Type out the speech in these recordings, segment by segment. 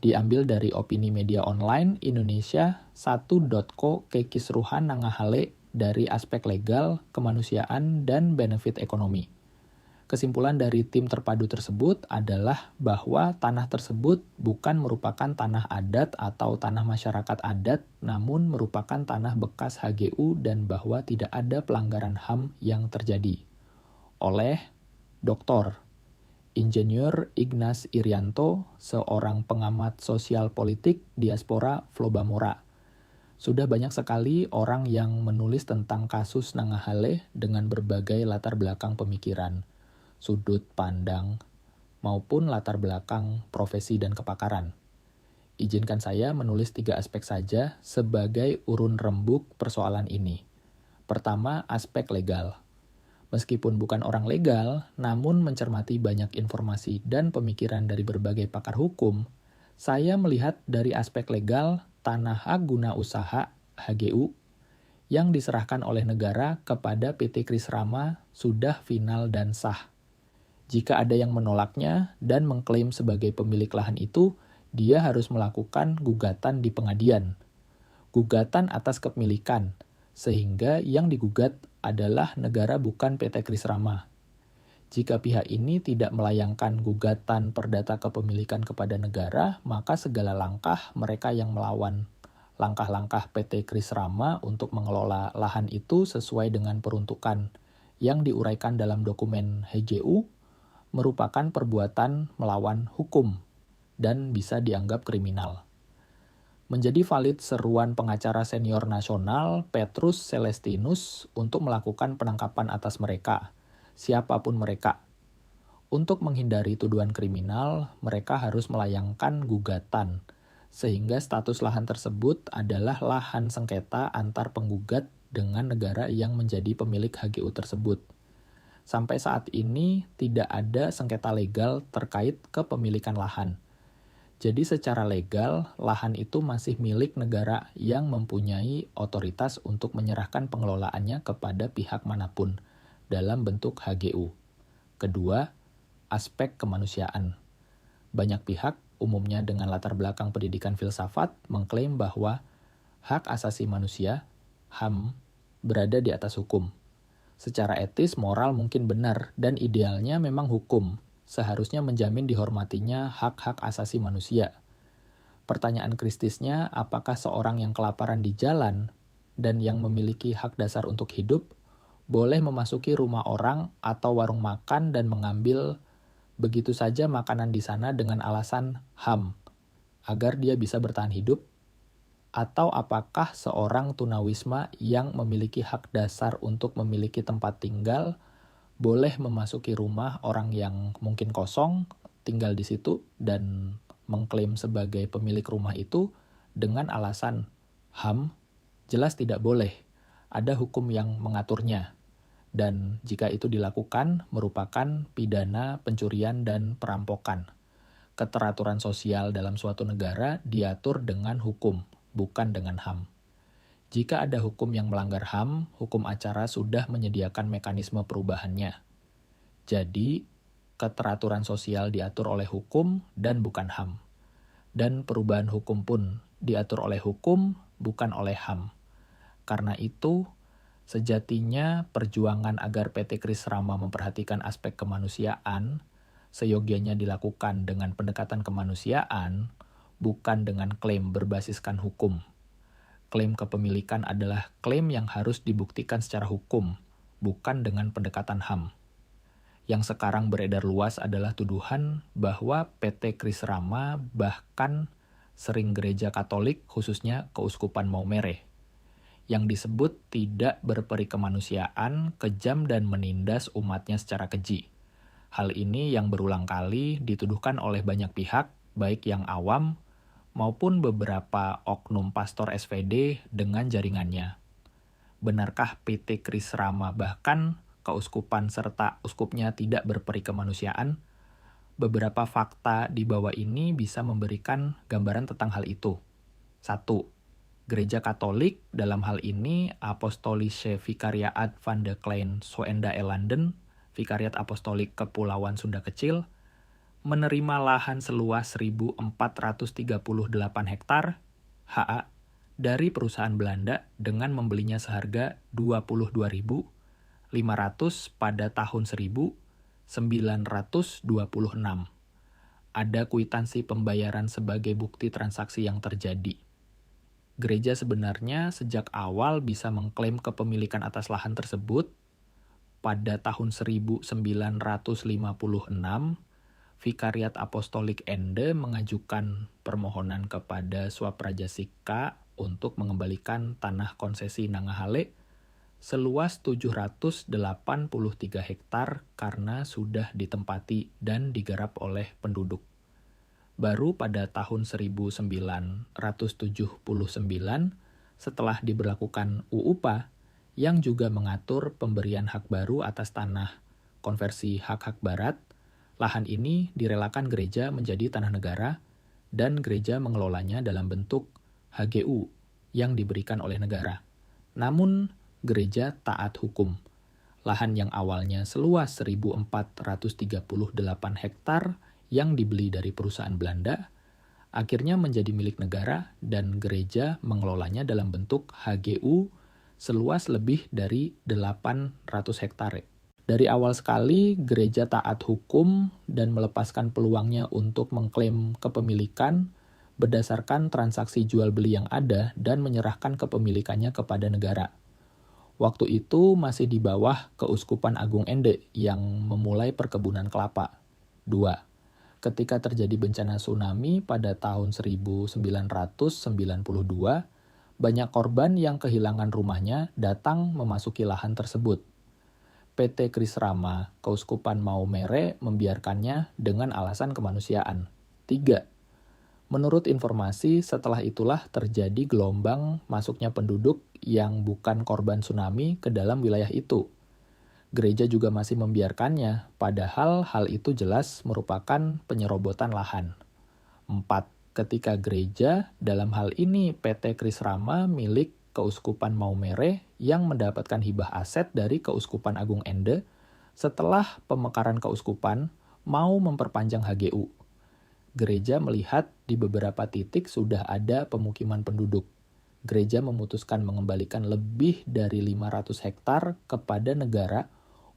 Diambil dari opini media online Indonesia 1.co kekisruhan nangahale dari aspek legal, kemanusiaan, dan benefit ekonomi. Kesimpulan dari tim terpadu tersebut adalah bahwa tanah tersebut bukan merupakan tanah adat atau tanah masyarakat adat, namun merupakan tanah bekas HGU dan bahwa tidak ada pelanggaran HAM yang terjadi. Oleh Dr. Insinyur Ignas Irianto, seorang pengamat sosial politik diaspora Flobamora. Sudah banyak sekali orang yang menulis tentang kasus Nangahale dengan berbagai latar belakang pemikiran, sudut pandang, maupun latar belakang profesi dan kepakaran. Izinkan saya menulis 3 aspek saja sebagai urun rembuk persoalan ini. Pertama, aspek legal. Meskipun bukan orang legal, namun mencermati banyak informasi dan pemikiran dari berbagai pakar hukum, saya melihat dari aspek legal tanah hak guna usaha HGU yang diserahkan oleh negara kepada PT Kris Rama sudah final dan sah. Jika ada yang menolaknya dan mengklaim sebagai pemilik lahan itu, dia harus melakukan gugatan di pengadilan. Gugatan atas kepemilikan, sehingga yang digugat adalah negara bukan PT Kris Rama. Jika pihak ini tidak melayangkan gugatan perdata kepemilikan kepada negara, maka segala langkah mereka yang melawan langkah-langkah PT Kris Rama untuk mengelola lahan itu sesuai dengan peruntukan yang diuraikan dalam dokumen HGU merupakan perbuatan melawan hukum dan bisa dianggap kriminal. Menjadi valid seruan pengacara senior nasional Petrus Celestinus untuk melakukan penangkapan atas mereka, siapapun mereka. Untuk menghindari tuduhan kriminal, mereka harus melayangkan gugatan, sehingga status lahan tersebut adalah lahan sengketa antar penggugat dengan negara yang menjadi pemilik HGU tersebut. Sampai saat ini tidak ada sengketa legal terkait kepemilikan lahan. Jadi secara legal, lahan itu masih milik negara yang mempunyai otoritas untuk menyerahkan pengelolaannya kepada pihak manapun dalam bentuk HGU. Kedua, aspek kemanusiaan. Banyak pihak, umumnya dengan latar belakang pendidikan filsafat, mengklaim bahwa hak asasi manusia, HAM, berada di atas hukum. Secara etis, moral mungkin benar, dan idealnya memang hukum seharusnya menjamin dihormatinya hak-hak asasi manusia. Pertanyaan kristisnya, apakah seorang yang kelaparan di jalan dan yang memiliki hak dasar untuk hidup boleh memasuki rumah orang atau warung makan dan mengambil begitu saja makanan di sana dengan alasan HAM, agar dia bisa bertahan hidup? Atau apakah seorang tunawisma yang memiliki hak dasar untuk memiliki tempat tinggal boleh memasuki rumah orang yang mungkin kosong, tinggal di situ, dan mengklaim sebagai pemilik rumah itu dengan alasan HAM? Jelas tidak boleh. Ada hukum yang mengaturnya. Dan jika itu dilakukan, merupakan pidana pencurian dan perampokan. Keteraturan sosial dalam suatu negara diatur dengan hukum, bukan dengan HAM. Jika ada hukum yang melanggar HAM, hukum acara sudah menyediakan mekanisme perubahannya. Jadi, keteraturan sosial diatur oleh hukum dan bukan HAM. Dan perubahan hukum pun diatur oleh hukum, bukan oleh HAM. Karena itu, sejatinya perjuangan agar PT Kris Rama memperhatikan aspek kemanusiaan seyogianya dilakukan dengan pendekatan kemanusiaan, bukan dengan klaim berbasiskan hukum. Klaim kepemilikan adalah klaim yang harus dibuktikan secara hukum, bukan dengan pendekatan HAM. Yang sekarang beredar luas adalah tuduhan bahwa PT Kris Rama bahkan sering gereja Katolik, khususnya Keuskupan Maumere, yang disebut tidak berperi kemanusiaan, kejam dan menindas umatnya secara keji. Hal ini yang berulang kali dituduhkan oleh banyak pihak, baik yang awam maupun beberapa oknum pastor SVD dengan jaringannya. Benarkah PT Kris Rama bahkan keuskupan serta uskupnya tidak berperi kemanusiaan? Beberapa fakta di bawah ini bisa memberikan gambaran tentang hal itu. 1. Gereja Katolik, dalam hal ini Apostolische Vicariaat van de Klein Zoendaelanden, Vikariat Apostolik Kepulauan Sunda Kecil, menerima lahan seluas 1.438 hektar HA dari perusahaan Belanda dengan membelinya seharga 22.500 pada tahun 1926. Ada kwitansi pembayaran sebagai bukti transaksi yang terjadi. Gereja sebenarnya sejak awal bisa mengklaim kepemilikan atas lahan tersebut. Pada tahun 1956, Vikariat Apostolik Ende mengajukan permohonan kepada Swaprajasika untuk mengembalikan tanah konsesi Nangahale seluas 783 hektar karena sudah ditempati dan digarap oleh penduduk. Baru pada tahun 1979, setelah diberlakukan UUPA, yang juga mengatur pemberian hak baru atas tanah konversi hak-hak barat, lahan ini direlakan gereja menjadi tanah negara dan gereja mengelolanya dalam bentuk HGU yang diberikan oleh negara. Namun, gereja taat hukum. Lahan yang awalnya seluas 1.438 hektar yang dibeli dari perusahaan Belanda, akhirnya menjadi milik negara dan gereja mengelolanya dalam bentuk HGU seluas lebih dari 800 hektare. Dari awal sekali, gereja taat hukum dan melepaskan peluangnya untuk mengklaim kepemilikan berdasarkan transaksi jual beli yang ada dan menyerahkan kepemilikannya kepada negara. Waktu itu masih di bawah Keuskupan Agung Ende yang memulai perkebunan kelapa. 2. Ketika terjadi bencana tsunami pada tahun 1992, banyak korban yang kehilangan rumahnya datang memasuki lahan tersebut. PT Kris Rama, Keuskupan Maumere membiarkannya dengan alasan kemanusiaan. 3. Menurut informasi, setelah itulah terjadi gelombang masuknya penduduk yang bukan korban tsunami ke dalam wilayah itu. Gereja juga masih membiarkannya, padahal hal itu jelas merupakan penyerobotan lahan. 4. Ketika gereja, dalam hal ini PT Kris Rama milik Keuskupan Maumere yang mendapatkan hibah aset dari Keuskupan Agung Ende setelah pemekaran keuskupan mau memperpanjang HGU. Gereja melihat di beberapa titik sudah ada pemukiman penduduk. Gereja memutuskan mengembalikan lebih dari 500 hektar kepada negara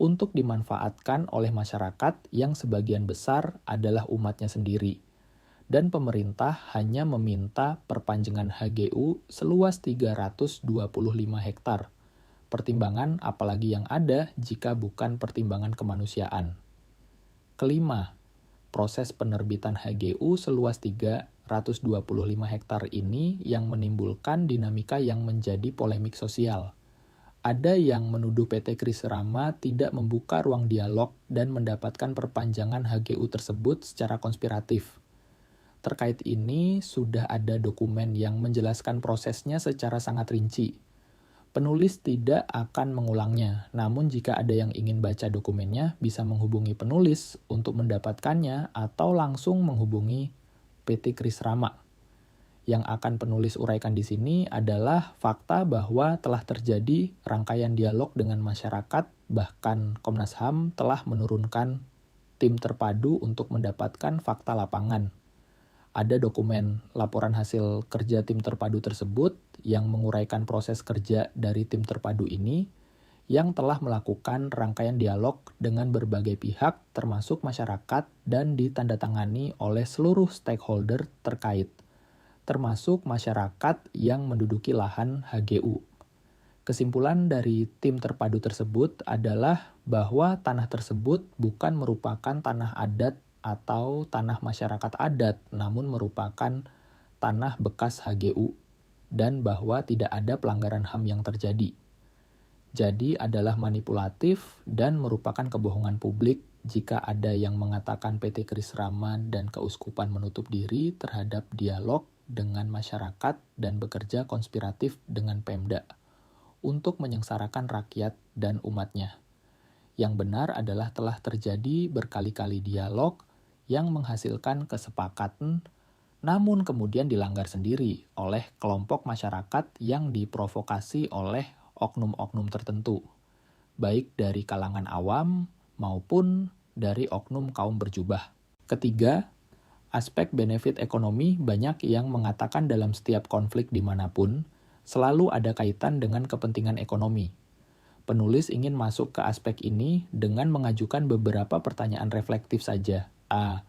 untuk dimanfaatkan oleh masyarakat yang sebagian besar adalah umatnya sendiri. Dan pemerintah hanya meminta perpanjangan HGU seluas 325 hektar. Pertimbangan apalagi yang ada jika bukan pertimbangan kemanusiaan. Kelima, proses penerbitan HGU seluas 325 hektar ini yang menimbulkan dinamika yang menjadi polemik sosial. Ada yang menuduh PT Kris Rama tidak membuka ruang dialog dan mendapatkan perpanjangan HGU tersebut secara konspiratif. Terkait ini, sudah ada dokumen yang menjelaskan prosesnya secara sangat rinci. Penulis tidak akan mengulangnya, namun jika ada yang ingin baca dokumennya, bisa menghubungi penulis untuk mendapatkannya atau langsung menghubungi PT Kris Rama. Yang akan penulis uraikan di sini adalah fakta bahwa telah terjadi rangkaian dialog dengan masyarakat, bahkan Komnas HAM telah menurunkan tim terpadu untuk mendapatkan fakta lapangan. Ada dokumen laporan hasil kerja tim terpadu tersebut yang menguraikan proses kerja dari tim terpadu ini yang telah melakukan rangkaian dialog dengan berbagai pihak termasuk masyarakat dan ditandatangani oleh seluruh stakeholder terkait, termasuk masyarakat yang menduduki lahan HGU. Kesimpulan dari tim terpadu tersebut adalah bahwa tanah tersebut bukan merupakan tanah adat atau tanah masyarakat adat, namun merupakan tanah bekas HGU, dan bahwa tidak ada pelanggaran HAM yang terjadi. Jadi adalah manipulatif dan merupakan kebohongan publik jika ada yang mengatakan PT Kris Rama dan Keuskupan menutup diri terhadap dialog dengan masyarakat dan bekerja konspiratif dengan Pemda untuk menyengsarakan rakyat dan umatnya. Yang benar adalah telah terjadi berkali-kali dialog yang menghasilkan kesepakatan, namun kemudian dilanggar sendiri oleh kelompok masyarakat yang diprovokasi oleh oknum-oknum tertentu, baik dari kalangan awam maupun dari oknum kaum berjubah. Ketiga, aspek benefit ekonomi banyak yang mengatakan dalam setiap konflik dimanapun, selalu ada kaitan dengan kepentingan ekonomi. Penulis ingin masuk ke aspek ini dengan mengajukan beberapa pertanyaan reflektif saja. A.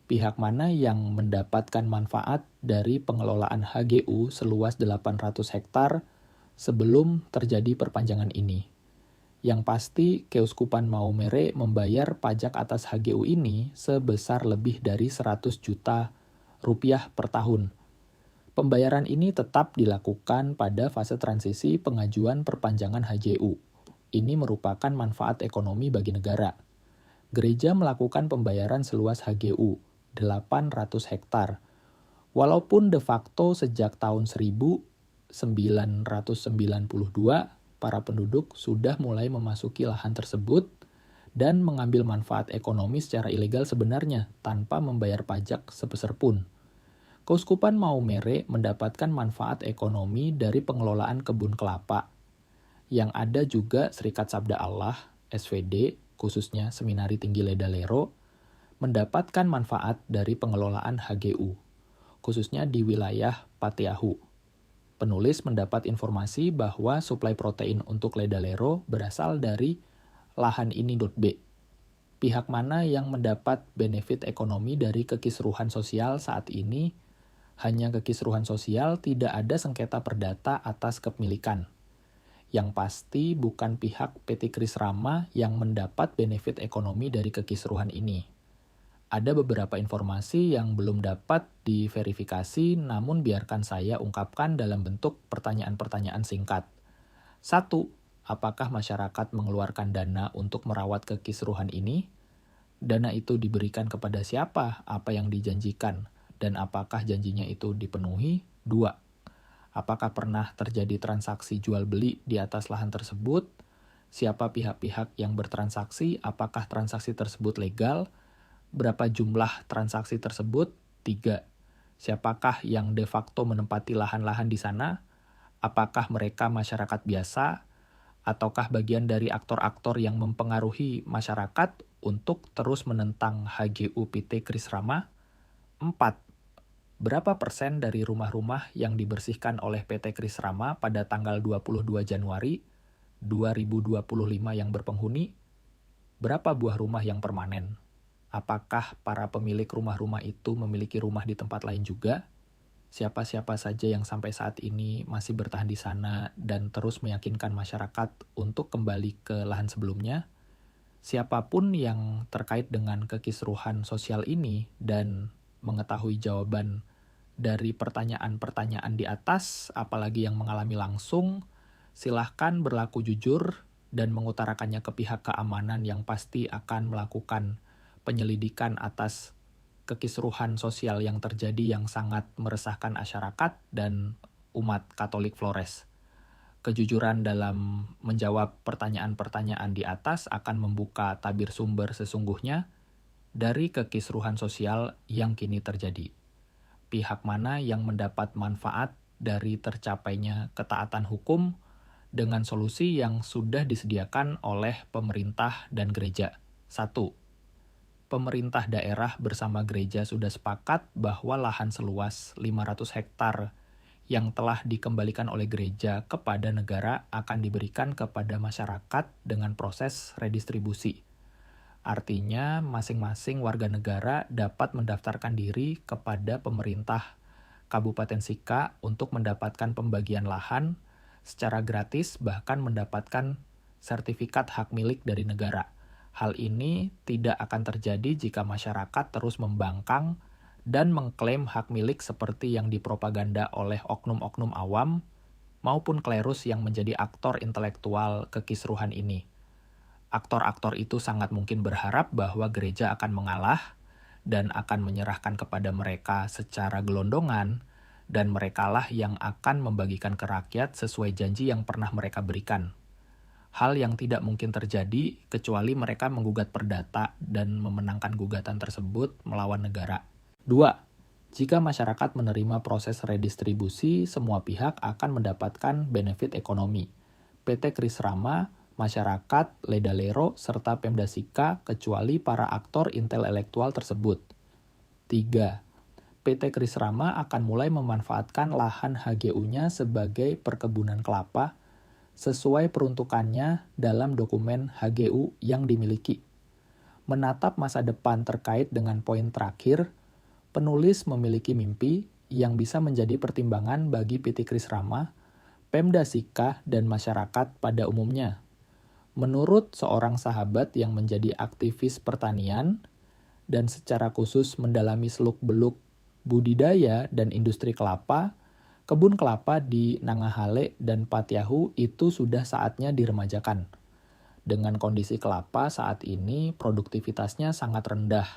Pihak mana yang mendapatkan manfaat dari pengelolaan HGU seluas 800 hektar sebelum terjadi perpanjangan ini? Yang pasti, Keuskupan Maumere membayar pajak atas HGU ini sebesar lebih dari 100 juta rupiah per tahun. Pembayaran ini tetap dilakukan pada fase transisi pengajuan perpanjangan HGU. Ini merupakan manfaat ekonomi bagi negara. Gereja melakukan pembayaran seluas HGU, 800 hektar. Walaupun de facto sejak tahun 1992, para penduduk sudah mulai memasuki lahan tersebut dan mengambil manfaat ekonomi secara ilegal sebenarnya tanpa membayar pajak sebesar pun. Keuskupan Maumere mendapatkan manfaat ekonomi dari pengelolaan kebun kelapa. Yang ada juga Serikat Sabda Allah, SVD, khususnya Seminari Tinggi Ledalero, mendapatkan manfaat dari pengelolaan HGU, khususnya di wilayah Patiahu. Penulis mendapat informasi bahwa suplai protein untuk Ledalero berasal dari lahan ini. B. Pihak mana yang mendapat benefit ekonomi dari kekisruhan sosial saat ini? Hanya kekisruhan sosial, tidak ada sengketa perdata atas kepemilikan. Yang pasti bukan pihak PT Kris Rama yang mendapat benefit ekonomi dari kekisruhan ini. Ada beberapa informasi yang belum dapat diverifikasi, namun biarkan saya ungkapkan dalam bentuk pertanyaan-pertanyaan singkat. 1. Apakah masyarakat mengeluarkan dana untuk merawat kekisruhan ini? Dana itu diberikan kepada siapa? Apa yang dijanjikan? Dan apakah janjinya itu dipenuhi? 2. Apakah pernah terjadi transaksi jual-beli di atas lahan tersebut? Siapa pihak-pihak yang bertransaksi? Apakah transaksi tersebut legal? Berapa jumlah transaksi tersebut? 3. Siapakah yang de facto menempati lahan-lahan di sana? Apakah mereka masyarakat biasa? Ataukah bagian dari aktor-aktor yang mempengaruhi masyarakat untuk terus menentang HGU PT Kris Rama? 4. Berapa persen dari rumah-rumah yang dibersihkan oleh PT Kris Rama pada tanggal 22 Januari 2025 yang berpenghuni? Berapa buah rumah yang permanen? Apakah para pemilik rumah-rumah itu memiliki rumah di tempat lain juga? Siapa-siapa saja yang sampai saat ini masih bertahan di sana dan terus meyakinkan masyarakat untuk kembali ke lahan sebelumnya? Siapapun yang terkait dengan kekisruhan sosial ini dan mengetahui jawaban dari pertanyaan-pertanyaan di atas, apalagi yang mengalami langsung, silahkan berlaku jujur dan mengutarakannya ke pihak keamanan yang pasti akan melakukan penyelidikan atas kekisruhan sosial yang terjadi yang sangat meresahkan masyarakat dan umat Katolik Flores. Kejujuran dalam menjawab pertanyaan-pertanyaan di atas akan membuka tabir sumber sesungguhnya dari kekisruhan sosial yang kini terjadi. Pihak mana yang mendapat manfaat dari tercapainya ketaatan hukum dengan solusi yang sudah disediakan oleh pemerintah dan gereja? 1. Pemerintah daerah bersama gereja sudah sepakat bahwa lahan seluas 500 hektar yang telah dikembalikan oleh gereja kepada negara akan diberikan kepada masyarakat dengan proses redistribusi. Artinya, masing-masing warga negara dapat mendaftarkan diri kepada pemerintah Kabupaten Sika untuk mendapatkan pembagian lahan secara gratis, bahkan mendapatkan sertifikat hak milik dari negara. Hal ini tidak akan terjadi jika masyarakat terus membangkang dan mengklaim hak milik seperti yang dipropaganda oleh oknum-oknum awam maupun klerus yang menjadi aktor intelektual kekisruhan ini. Aktor-aktor itu sangat mungkin berharap bahwa gereja akan mengalah dan akan menyerahkan kepada mereka secara gelondongan, dan merekalah yang akan membagikan ke rakyat sesuai janji yang pernah mereka berikan. Hal yang tidak mungkin terjadi kecuali mereka menggugat perdata dan memenangkan gugatan tersebut melawan negara. 2. Jika masyarakat menerima proses redistribusi, semua pihak akan mendapatkan benefit ekonomi. PT Kris Rama, masyarakat, Ledalero, serta Pemda Sika kecuali para aktor intelektual tersebut. 3. PT Kris Rama akan mulai memanfaatkan lahan HGU-nya sebagai perkebunan kelapa sesuai peruntukannya dalam dokumen HGU yang dimiliki. Menatap masa depan terkait dengan poin terakhir, penulis memiliki mimpi yang bisa menjadi pertimbangan bagi PT Kris Rama, Pemda Sika, dan masyarakat pada umumnya. Menurut seorang sahabat yang menjadi aktivis pertanian dan secara khusus mendalami seluk-beluk budidaya dan industri kelapa, kebun kelapa di Nanggahale dan Patiahu itu sudah saatnya diremajakan. Dengan kondisi kelapa saat ini, produktivitasnya sangat rendah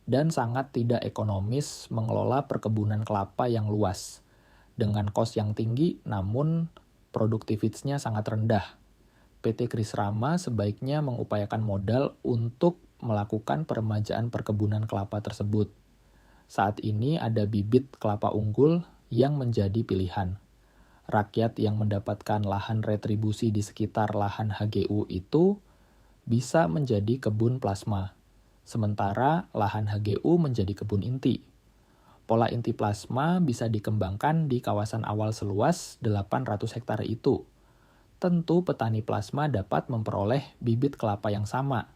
dan sangat tidak ekonomis mengelola perkebunan kelapa yang luas. Dengan kos yang tinggi, namun produktivitasnya sangat rendah. PT Kris Rama sebaiknya mengupayakan modal untuk melakukan peremajaan perkebunan kelapa tersebut. Saat ini ada bibit kelapa unggul yang menjadi pilihan. Rakyat yang mendapatkan lahan retribusi di sekitar lahan HGU itu bisa menjadi kebun plasma, sementara lahan HGU menjadi kebun inti. Pola inti plasma bisa dikembangkan di kawasan awal seluas 800 hektar itu. Tentu petani plasma dapat memperoleh bibit kelapa yang sama.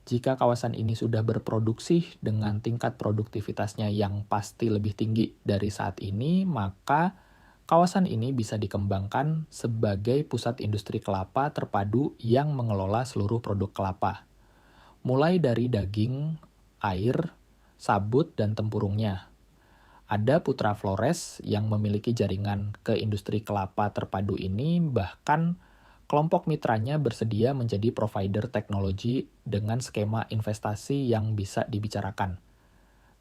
Jika kawasan ini sudah berproduksi dengan tingkat produktivitasnya yang pasti lebih tinggi dari saat ini, maka kawasan ini bisa dikembangkan sebagai pusat industri kelapa terpadu yang mengelola seluruh produk kelapa. Mulai dari daging, air, sabut, dan tempurungnya. Ada Putra Flores yang memiliki jaringan ke industri kelapa terpadu ini, bahkan kelompok mitranya bersedia menjadi provider teknologi dengan skema investasi yang bisa dibicarakan.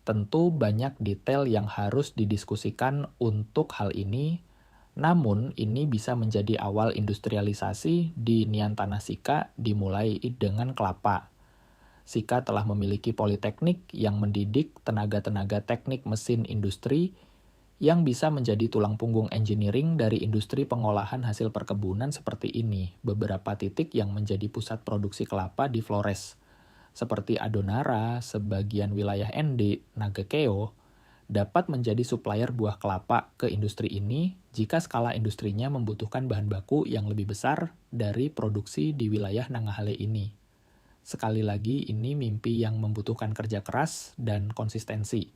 Tentu banyak detail yang harus didiskusikan untuk hal ini, namun ini bisa menjadi awal industrialisasi di Niantana Sika dimulai dengan kelapa. Sika telah memiliki politeknik yang mendidik tenaga-tenaga teknik mesin industri yang bisa menjadi tulang punggung engineering dari industri pengolahan hasil perkebunan seperti ini. Beberapa titik yang menjadi pusat produksi kelapa di Flores, seperti Adonara, sebagian wilayah ND, Nagakeo, dapat menjadi supplier buah kelapa ke industri ini jika skala industrinya membutuhkan bahan baku yang lebih besar dari produksi di wilayah Nanggahale ini. Sekali lagi, ini mimpi yang membutuhkan kerja keras dan konsistensi.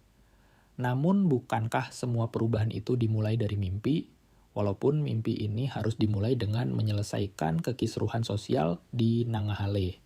Namun, bukankah semua perubahan itu dimulai dari mimpi? Walaupun mimpi ini harus dimulai dengan menyelesaikan kekisruhan sosial di Nanggahale.